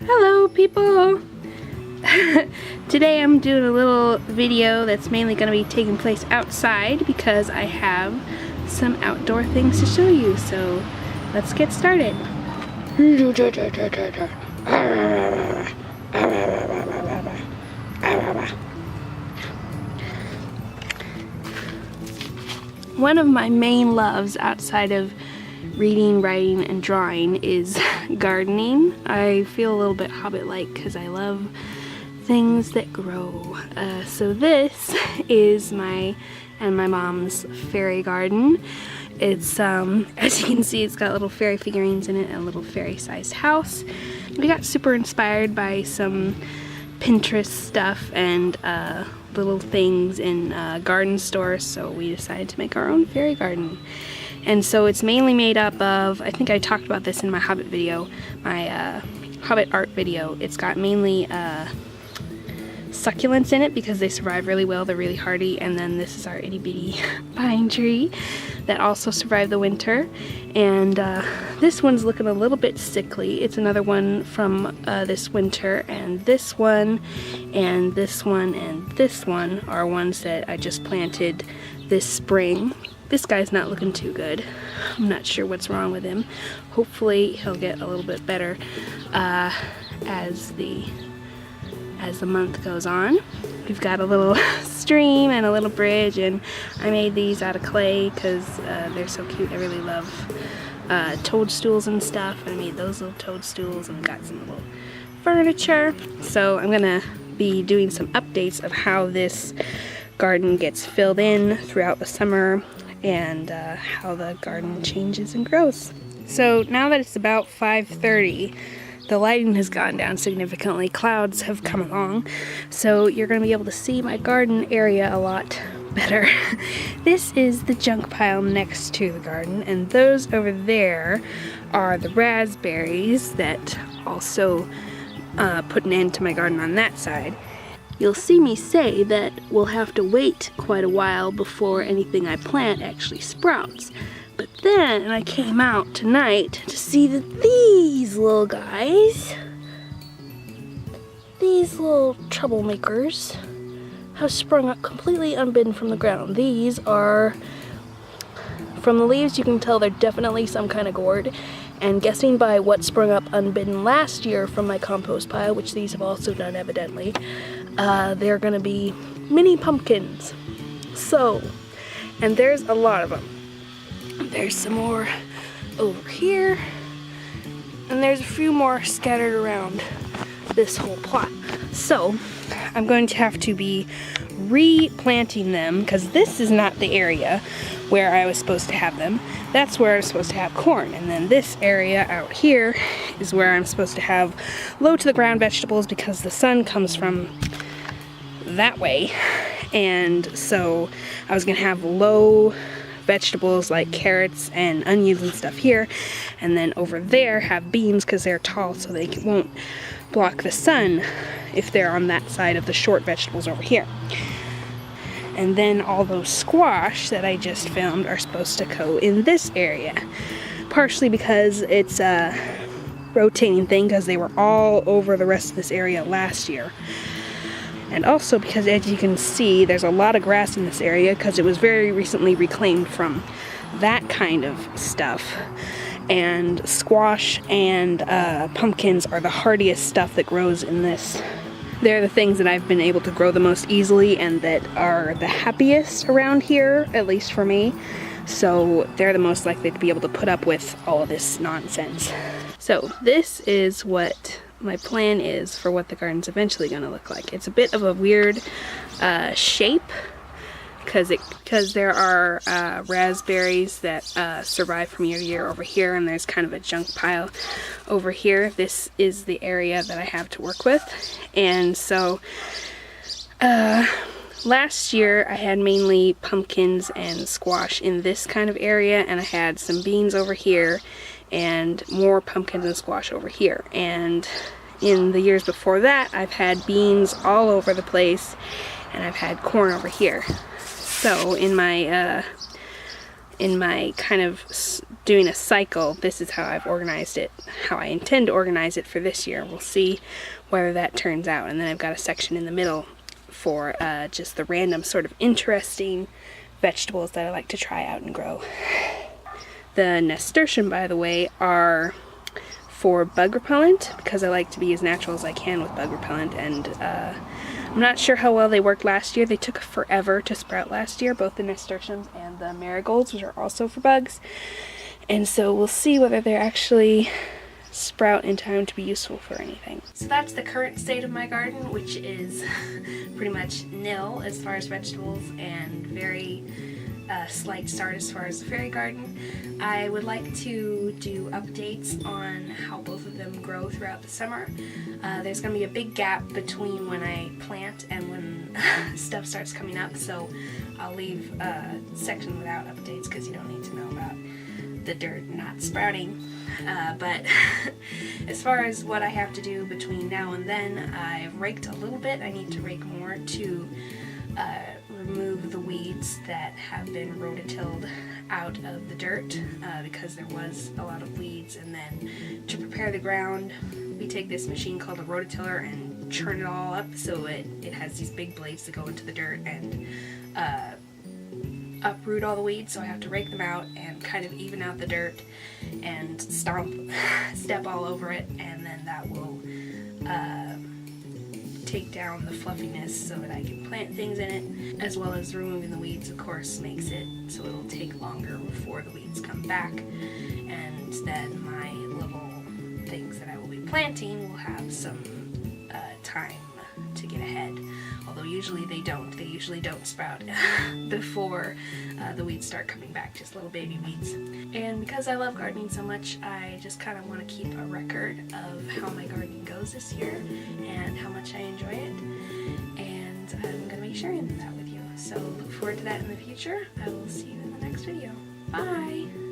Hello people! Today I'm doing a little video that's mainly going to be taking place outside because I have some outdoor things to show you, so let's get started. One of my main loves outside of reading, writing, and drawing is gardening. I feel a little bit Hobbit-like because I love things that grow. So this is my and my mom's fairy garden. It's, as you can see, it's got little fairy figurines in it and a little fairy-sized house. We got super inspired by some Pinterest stuff and little things in garden stores, so we decided to make our own fairy garden. And so it's mainly made up of, I think I talked about this in my Hobbit video, my Hobbit art video. It's got mainly succulents in it because they survive really well, they're really hardy, and then this is our itty bitty pine tree that also survived the winter. And this one's looking a little bit sickly. It's another one from this winter, and this one, and this one, and this one are ones that I just planted this spring. This guy's not looking too good. I'm not sure what's wrong with him. Hopefully he'll get a little bit better as the month goes on. We've got a little stream and a little bridge, and I made these out of clay because they're so cute. I really love toadstools and stuff. I made those little toadstools and got some little furniture. So I'm gonna be doing some updates of how this garden gets filled in throughout the summer and how the garden changes and grows. So now that it's about 5:30, the lighting has gone down significantly. Clouds have come along, so you're going to be able to see my garden area a lot better. This is the junk pile next to the garden, and those over there are the raspberries that also put an end to my garden on that side. You'll see me say that we'll have to wait quite a while before anything I plant actually sprouts. But then I came out tonight to see that these little guys, these little troublemakers, have sprung up completely unbidden from the ground. These are, from the leaves you can tell they're definitely some kind of gourd. And guessing by what sprung up unbidden last year from my compost pile, which these have also done evidently, they're gonna be mini pumpkins. So, and there's a lot of them. There's some more over here, and there's a few more scattered around this whole plot. So, I'm going to have to be replanting them because this is not the area where I was supposed to have them. That's where I was supposed to have corn, and then this area out here is where I'm supposed to have low to the ground vegetables because the sun comes from that way. And so I was gonna have low vegetables like carrots and onions and stuff here, and then over there have beans because they're tall so they won't block the sun if they're on that side of the short vegetables over here. And then all those squash that I just filmed are supposed to go in this area, partially because it's a rotating thing because they were all over the rest of this area last year. And also because, as you can see, there's a lot of grass in this area because it was very recently reclaimed from that kind of stuff. And squash and pumpkins are the hardiest stuff that grows in this. They're the things that I've been able to grow the most easily and that are the happiest around here, at least for me. So they're the most likely to be able to put up with all of this nonsense. So this is what my plan is for what the garden's eventually going to look like. It's a bit of a weird shape because there are raspberries that survive from year to year over here, and there's kind of a junk pile over here. This is the area that I have to work with. And so last year I had mainly pumpkins and squash in this kind of area, and I had some beans over here and more pumpkins and squash over here. And in the years before that, I've had beans all over the place, and I've had corn over here. So in my in my kind of doing a cycle, this is how I've organized it, how I intend to organize it for this year. We'll see whether that turns out. And then I've got a section in the middle for just the random sort of interesting vegetables that I like to try out and grow. The nasturtium, by the way, are for bug repellent, because I like to be as natural as I can with bug repellent, and I'm not sure how well they worked last year. They took forever to sprout last year, both the nasturtiums and the marigolds, which are also for bugs. And so we'll see whether they're actually sprout in time to be useful for anything. So that's the current state of my garden, which is pretty much nil as far as vegetables and very slight start as far as the fairy garden. I would like to do updates on how both of them grow throughout the summer. There's going to be a big gap between when I plant and when stuff starts coming up, so I'll leave a section without updates because you don't need to know about the dirt not sprouting. But as far as what I have to do between now and then, I've raked a little bit. I need to rake more to remove the weeds that have been rototilled out of the dirt because there was a lot of weeds. And then to prepare the ground, we take this machine called a rototiller and churn it all up so it has these big blades that go into the dirt and uproot all the weeds. So I have to rake them out and kind of even out the dirt and step all over it, and then that will take down the fluffiness so that I can plant things in it, as well as removing the weeds, of course, makes it so it'll take longer before the weeds come back, and then my little things that I will be planting will have some time to get ahead. Although usually they don't. They usually don't sprout before the weeds start coming back, just little baby weeds. And because I love gardening so much, I just kind of want to keep a record of how my gardening goes this year and how much I enjoy it. And I'm going to be sharing that with you. So look forward to that in the future. I will see you in the next video. Bye!